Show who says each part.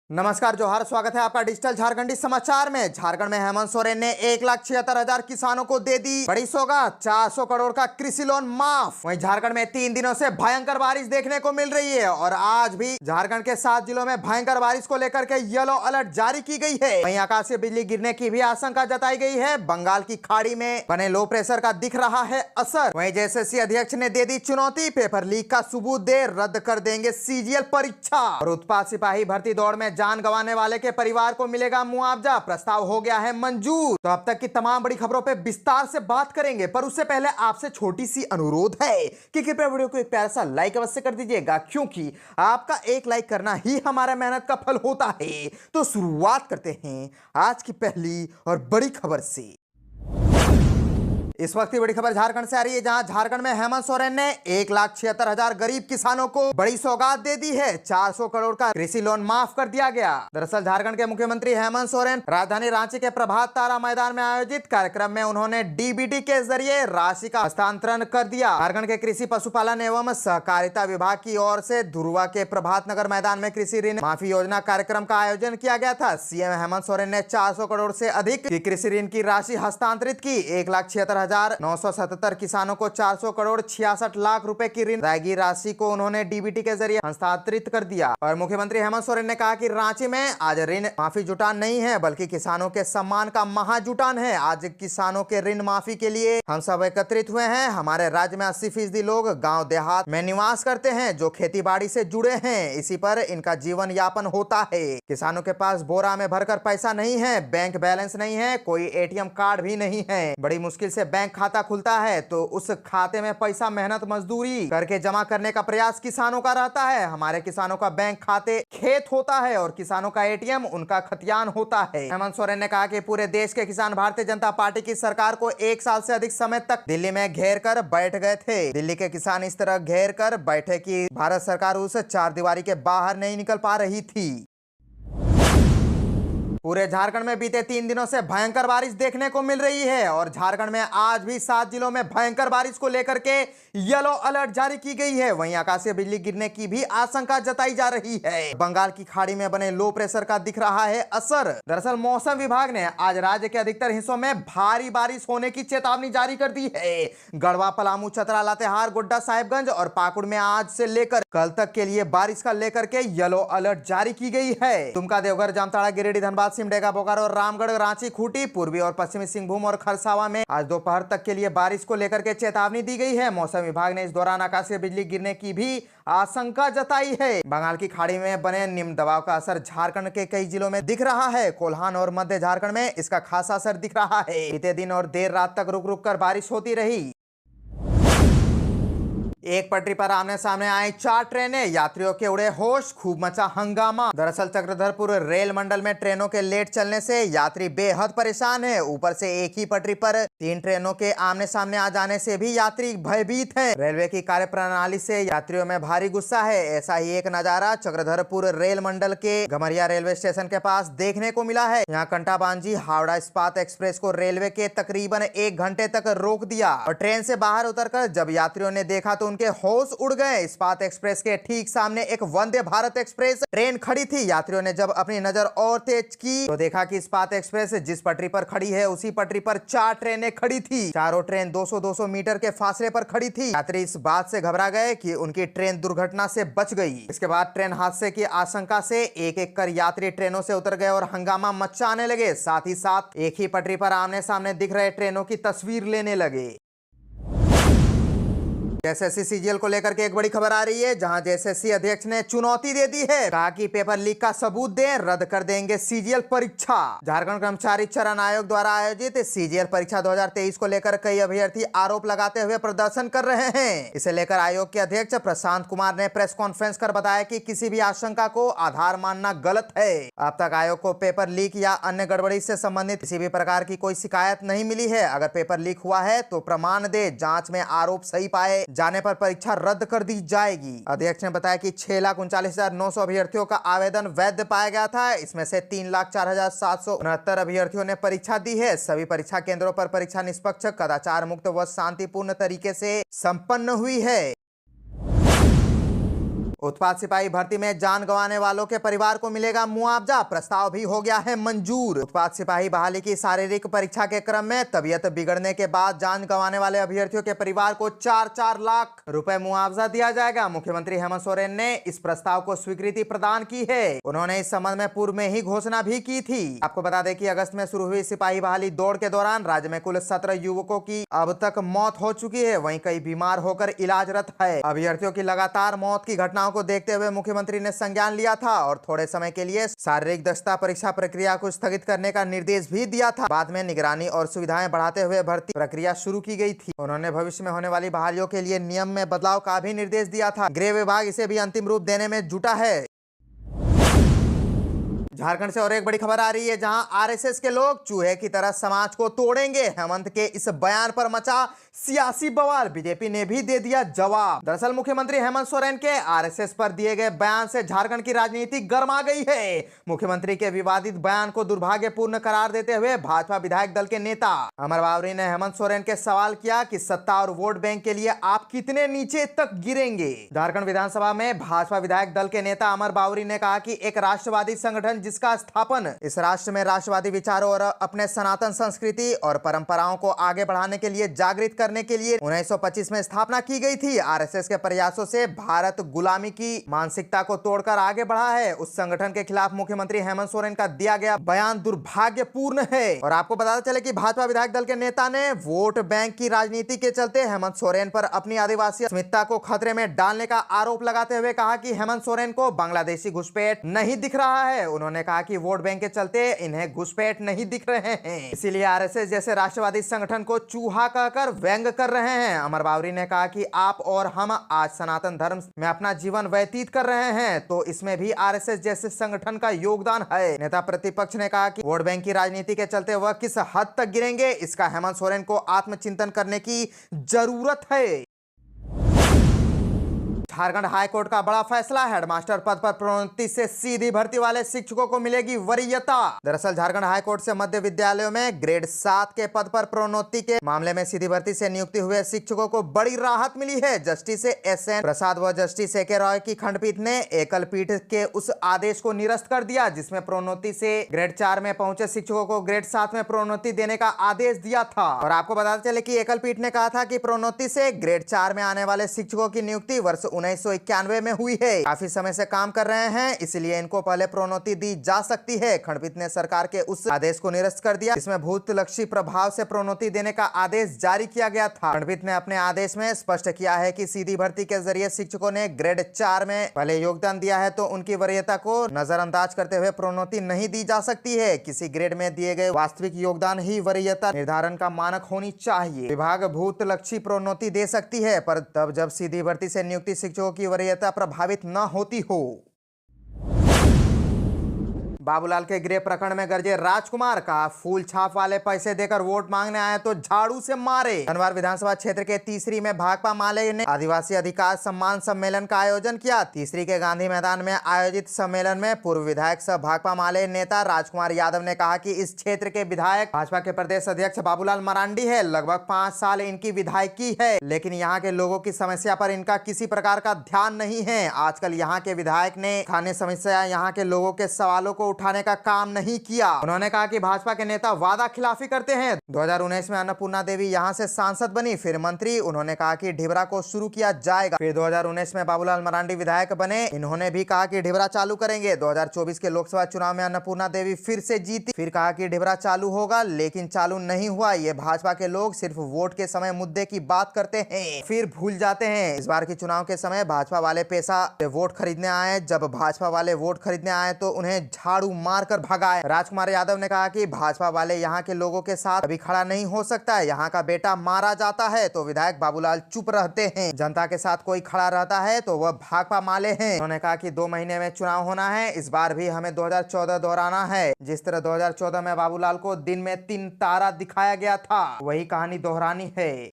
Speaker 1: नमस्कार जोहार, स्वागत है आपका डिजिटल झारखंडी समाचार में। झारखंड में हेमंत सोरेन ने 1,76,000 किसानों को दे दी बड़ी सौगात, 400 करोड़ का कृषि लोन माफ। वहीं झारखंड में 3 दिनों से भयंकर बारिश देखने को मिल रही है और आज भी झारखंड के 7 जिलों में भयंकर बारिश को लेकर के येलो अलर्ट जारी की गई है। वहीं आकाशीय बिजली गिरने की भी आशंका जताई गई है। बंगाल की खाड़ी में बने लो प्रेशर का दिख रहा है असर। वहीं जेएसएससी अध्यक्ष ने दे दी चुनौती, पेपर लीक का सबूत दे रद्द कर देंगे सीजीएल परीक्षा। और उत्पाद सिपाही भर्ती दौड़ में जान गंवाने वाले के परिवार को मिलेगा मुआवजा, प्रस्ताव हो गया है मंजूर। तो अब तक की तमाम बड़ी खबरों पे विस्तार से बात करेंगे, पर उससे पहले आपसे छोटी सी अनुरोध है कि कृपया वीडियो को एक प्यारा सा लाइक अवश्य कर दीजिएगा, क्योंकि आपका एक लाइक करना ही हमारा मेहनत का फल होता है। तो शुरुआत करते हैं आज की पहली और बड़ी खबर से। इस वक्त की बड़ी खबर झारखंड से आ रही है, जहां झारखंड में हेमंत सोरेन ने 1,76,000 गरीब किसानों को बड़ी सौगात दे दी है। 400 करोड़ का कृषि लोन माफ कर दिया गया। दरअसल झारखंड के मुख्यमंत्री हेमंत सोरेन राजधानी रांची के प्रभात तारा मैदान में आयोजित कार्यक्रम में उन्होंने डीबीटी के जरिए राशि का हस्तांतरण कर दिया। झारखंड के कृषि पशुपालन एवं सहकारिता विभाग की ओर से धुरुआ के प्रभात नगर मैदान में कृषि ऋण माफी योजना कार्यक्रम का आयोजन किया गया था। सीएम हेमंत सोरेन ने 400 करोड़ से अधिक की कृषि ऋण की राशि हस्तांतरित की। 1,76,977 किसानों को 400 करोड़ 66 लाख रुपए की ऋण अदायगी राशि को उन्होंने डीबीटी के जरिए हस्तांतरित कर दिया। और मुख्यमंत्री हेमंत सोरेन ने कहा कि रांची में आज ऋण माफी जुटान नहीं है, बल्कि किसानों के सम्मान का महाजुटान है। आज किसानों के ऋण माफी के लिए हम सब एकत्रित हुए हैं। हमारे राज्य में 80% लोग गाँव देहात में निवास करते हैं, जो खेती बाड़ी से जुड़े हैं। इसी पर इनका जीवन यापन होता है। किसानों के पास बोरा में भरकर पैसा नहीं है, बैंक बैलेंस नहीं है, कोई एटीएम कार्ड भी नहीं है। बड़ी मुश्किल से बैंक खाता खुलता है, तो उस खाते में पैसा मेहनत मजदूरी करके जमा करने का प्रयास किसानों का रहता है। हमारे किसानों का बैंक खाते खेत होता है और किसानों का एटीएम उनका खतियान होता है। हेमंत सोरेन ने कहा कि पूरे देश के किसान भारतीय जनता पार्टी की सरकार को 1 साल से अधिक समय तक दिल्ली में घेर कर बैठ गए थे। दिल्ली के किसान इस तरह घेर कर बैठे कि भारत सरकार उस चार दीवारी के बाहर नहीं निकल पा रही थी। पूरे झारखंड में बीते 3 दिनों से भयंकर बारिश देखने को मिल रही है और झारखंड में आज भी 7 जिलों में भयंकर बारिश को लेकर के येलो अलर्ट जारी की गई है। वहीं आकाशीय बिजली गिरने की भी आशंका जताई जा रही है। बंगाल की खाड़ी में बने लो प्रेशर का दिख रहा है असर। दरअसल मौसम विभाग ने आज राज्य के अधिकतर हिस्सों में भारी बारिश होने की चेतावनी जारी कर दी है। गढ़वा, पलामू, चतरा, लातेहार, गोड्डा, साहिबगंज और पाकुड़ में आज से लेकर कल तक के लिए बारिश का लेकर के येलो अलर्ट जारी की गई है। दुमका, देवघर, जामताड़ा, गिरिडीह, धनबाद, सिमडेगा, बोकारो, रामगढ़, रांची, खूंटी, पूर्वी और पश्चिमी सिंहभूम और खरसावा में आज दोपहर तक के लिए बारिश को लेकर के चेतावनी दी गई है। मौसम विभाग ने इस दौरान आकाशीय बिजली गिरने की भी आशंका जताई है। बंगाल की खाड़ी में बने निम्न दबाव का असर झारखंड के कई जिलों में दिख रहा है। कोल्हान और मध्य झारखंड में इसका खासा असर दिख रहा है। बीते दिन और देर रात तक रुक रुक कर बारिश होती रही। एक पटरी पर आमने सामने आई 4 ट्रेनें, यात्रियों के उड़े होश, खूब मचा हंगामा। दरअसल चक्रधरपुर रेल मंडल में ट्रेनों के लेट चलने से यात्री बेहद परेशान है। ऊपर से एक ही पटरी पर 3 ट्रेनों के आमने सामने आ जाने से भी यात्री भयभीत हैं। रेलवे की कार्यप्रणाली से यात्रियों में भारी गुस्सा है। ऐसा ही एक नजारा चक्रधरपुर रेल मंडल के गमरिया रेलवे स्टेशन के पास देखने को मिला है। यहाँ कंटाबांजी हावड़ा इस्पात एक्सप्रेस को रेलवे के तकरीबन 1 घंटे तक रोक दिया और ट्रेन से बाहर उतरकर जब यात्रियों ने देखा तो उनके होश उड़ गए। इस्पात एक्सप्रेस के ठीक सामने एक वंदे भारत एक्सप्रेस ट्रेन खड़ी थी। यात्रियों ने जब अपनी नजर और तेज की तो देखा कि इस्पात एक्सप्रेस जिस पटरी पर खड़ी है उसी पटरी पर 4 ट्रेनें खड़ी थी। चारों ट्रेन 200-200 मीटर के फासले पर खड़ी थी। यात्री इस बात से घबरा गए कि उनकी ट्रेन दुर्घटना से बच गई। इसके बाद ट्रेन हादसे की आशंका से एक-एक कर यात्री ट्रेनों से उतर गए और हंगामा मचाने लगे। साथ ही साथ एक ही पटरी पर आमने सामने दिख रहे ट्रेनों की तस्वीर लेने लगे। जेएसएससी सीजीएल को लेकर के एक बड़ी खबर आ रही है, जहां जेएसएससी अध्यक्ष ने चुनौती दे दी है। कहा कि पेपर लीक का सबूत दें, रद्द कर देंगे सीजीएल परीक्षा। झारखंड कर्मचारी चयन आयोग द्वारा आयोजित सीजीएल परीक्षा 2023 को लेकर कई अभ्यर्थी आरोप लगाते हुए प्रदर्शन कर रहे हैं। इसे लेकर आयोग के अध्यक्ष प्रशांत कुमार ने प्रेस कॉन्फ्रेंस कर बताया कि किसी भी आशंका को आधार मानना गलत है। अब तक आयोग को पेपर लीक या अन्य गड़बड़ी से संबंधित किसी भी प्रकार की कोई शिकायत नहीं मिली है। अगर पेपर लीक हुआ है तो प्रमाण दे, जांच में आरोप सही पाए जाने पर परीक्षा रद्द कर दी जाएगी। अध्यक्ष ने बताया कि 6,39,900 अभ्यर्थियों का आवेदन वैध पाया गया था। इसमें से 3,04,769 अभ्यर्थियों ने परीक्षा दी है। सभी परीक्षा केंद्रों पर परीक्षा निष्पक्ष, कदाचार मुक्त व शांतिपूर्ण तरीके से संपन्न हुई है। उत्पाद सिपाही भर्ती में जान गंवाने वालों के परिवार को मिलेगा मुआवजा, प्रस्ताव भी हो गया है मंजूर। उत्पाद सिपाही बहाली की शारीरिक परीक्षा के क्रम में तबीयत बिगड़ने के बाद जान गंवाने वाले अभ्यर्थियों के परिवार को 4-4 लाख रुपए मुआवजा दिया जाएगा। मुख्यमंत्री हेमंत सोरेन ने इस प्रस्ताव को स्वीकृति प्रदान की है। उन्होंने इस संबंध में पूर्व में ही घोषणा भी की थी। आपको बता दें कि अगस्त में शुरू हुई सिपाही बहाली दौड़ के दौरान राज्य में कुल 17 युवकों की अब तक मौत हो चुकी है, वहीं कई बीमार होकर इलाजरत है। अभ्यर्थियों की लगातार मौत की घटनाओं को देखते हुए मुख्यमंत्री ने संज्ञान लिया था और थोड़े समय के लिए शारीरिक दक्षता परीक्षा प्रक्रिया को स्थगित करने का निर्देश भी दिया था। बाद में निगरानी और सुविधाएं बढ़ाते हुए भर्ती प्रक्रिया शुरू की गई थी। उन्होंने भविष्य में होने वाली बहालियों के लिए नियम में बदलाव का भी निर्देश दिया था। गृह विभाग इसे भी अंतिम रूप देने में जुटा है। झारखंड से और एक बड़ी खबर आ रही है, जहां आरएसएस के लोग चूहे की तरह समाज को तोड़ेंगे। हेमंत के इस बयान पर मचा सियासी बवाल, बीजेपी ने भी दे दिया जवाब। दरअसल मुख्यमंत्री हेमंत सोरेन के आरएसएस पर दिए गए बयान से झारखंड की राजनीति गर्मा गई है। मुख्यमंत्री के विवादित बयान को दुर्भाग्यपूर्ण करार देते हुए भाजपा विधायक दल के नेता अमर बावरी ने हेमंत सोरेन के सवाल किया कि सत्ता और वोट बैंक के लिए आप कितने नीचे तक गिरेंगे। झारखंड विधानसभा में भाजपा विधायक दल के नेता अमर बावरी ने कहा कि एक राष्ट्रवादी संगठन जिसका स्थापन इस राष्ट्र में राष्ट्रवादी विचारों और अपने सनातन संस्कृति और परंपराओं को आगे बढ़ाने के लिए जागृत करने के लिए 1925 में स्थापना की गई थी। आरएसएस के प्रयासों से भारत गुलामी की मानसिकता को तोड़कर आगे बढ़ा है। उस संगठन के खिलाफ मुख्यमंत्री हेमंत सोरेन का दिया गया बयान दुर्भाग्यपूर्ण है। और आपको बताते चले कि भाजपा विधायक दल के नेता ने वोट बैंक की राजनीति के चलते हेमंत सोरेन पर अपनी आदिवासी अस्मिता को खतरे में डालने का आरोप लगाते हुए कहा कि हेमंत सोरेन को बांग्लादेशी घुसपैठ नहीं दिख रहा है। उन्होंने कहा कि वोट बैंक के चलते इन्हें घुसपैठ नहीं दिख रहे हैं, इसीलिए आरएसएस जैसे राष्ट्रवादी संगठन को चूहा कहकर व्यंग कर रहे हैं। अमर बावरी ने कहा कि आप और हम आज सनातन धर्म में अपना जीवन व्यतीत कर रहे हैं, तो इसमें भी आरएसएस जैसे संगठन का योगदान है। नेता प्रतिपक्ष ने कहा कि वोट बैंक की राजनीति के चलते वह किस हद तक गिरेंगे, इसका हेमंत सोरेन को आत्मचिंतन करने की जरूरत है। झारखंड हाईकोर्ट का बड़ा फैसला, हेडमास्टर पद पर प्रोन्नति से सीधी भर्ती वाले शिक्षकों को मिलेगी वरीयता। दरअसल झारखंड हाईकोर्ट से मध्य विद्यालयों में ग्रेड 7 के पद पर प्रोन्नति के मामले में सीधी भर्ती से नियुक्ति हुए शिक्षकों को बड़ी राहत मिली है। जस्टिस एसएन प्रसाद व जस्टिस एके रॉय की खंडपीठ ने एकल पीठ के उस आदेश को निरस्त कर दिया जिसमें प्रोन्नति से ग्रेड 4 में पहुंचे शिक्षकों को ग्रेड 7 में प्रोन्नति देने का आदेश दिया था। और आपको बताते चले कि एकल पीठ ने कहा था कि प्रोन्नति से ग्रेड 4 में आने वाले शिक्षकों की नियुक्ति वर्ष 1991 में हुई है, काफी समय से काम कर रहे हैं, इसलिए इनको पहले प्रोन्नति दी जा सकती है। खंडपीठ ने सरकार के उस आदेश को निरस्त कर दिया जिसमें भूतलक्षी प्रभाव से प्रोन्नति देने का आदेश जारी किया गया था। खंडपीठ ने अपने आदेश में स्पष्ट किया है कि सीधी भर्ती के जरिए शिक्षकों ने ग्रेड 4 में पहले योगदान दिया है तो उनकी वरीयता को नजरअंदाज करते हुए प्रोन्नति नहीं दी जा सकती है। किसी ग्रेड में दिए गए वास्तविक योगदान ही वरीयता निर्धारण का मानक होनी चाहिए। विभाग भूतलक्षी प्रोन्नति दे सकती है, पर तब जब सीधी भर्ती से नियुक्ति शिक्षकों की वरीयता प्रभावित न होती हो। बाबूलाल के गृह प्रकरण में गरजे राजकुमार का फूल छाप वाले पैसे देकर वोट मांगने आए तो झाड़ू से मारे। धनबाद विधानसभा क्षेत्र के तीसरी में भाकपा माले ने आदिवासी अधिकार सम्मान सम्मेलन का आयोजन किया। तीसरी के गांधी मैदान में आयोजित सम्मेलन में पूर्व विधायक सह भाकपा माले नेता राजकुमार यादव ने कहा कि इस क्षेत्र के विधायक भाजपा के प्रदेश अध्यक्ष बाबूलाल मरांडी है। लगभग 5 साल इनकी विधायकी है, लेकिन यहाँ के लोगों की समस्या पर इनका किसी प्रकार का ध्यान नहीं है। आजकल यहाँ के विधायक ने स्थानीय समस्या यहाँ के लोगों के सवालों को उठाने का काम नहीं किया। उन्होंने कहा कि भाजपा के नेता वादा खिलाफी करते हैं। 2019 में अन्नपूर्णा देवी यहां से सांसद बनी, फिर मंत्री। उन्होंने कहा कि ढिबरा को शुरू किया जाएगा। फिर 2019 में बाबूलाल मरांडी विधायक बने, इन्होंने भी कहा कि ढिबरा चालू करेंगे। 2024 के लोकसभा चुनाव में अन्नपूर्णा देवी फिर से जीती, फिर कहा कि ढिबरा चालू होगा, लेकिन चालू नहीं हुआ। ये भाजपा के लोग सिर्फ वोट के समय मुद्दे की बात करते हैं, फिर भूल जाते हैं। इस बार के चुनाव के समय भाजपा वाले पैसा वोट खरीदने आए, जब भाजपा वाले वोट खरीदने आए तो उन्हें झाड़ू मारकर भगाए। राजकुमार यादव ने कहा कि भाजपा वाले यहाँ के लोगों के साथ कभी खड़ा नहीं हो सकता है। यहाँ का बेटा मारा जाता है तो विधायक बाबूलाल चुप रहते हैं, जनता के साथ कोई खड़ा रहता है तो वह भाकपा माले हैं। उन्होंने कहा कि 2 महीने में चुनाव होना है, इस बार भी हमें 2014 दोहराना है। जिस तरह 2014 में बाबूलाल को दिन में 3 तारा दिखाया गया था, वही कहानी दोहरानी है।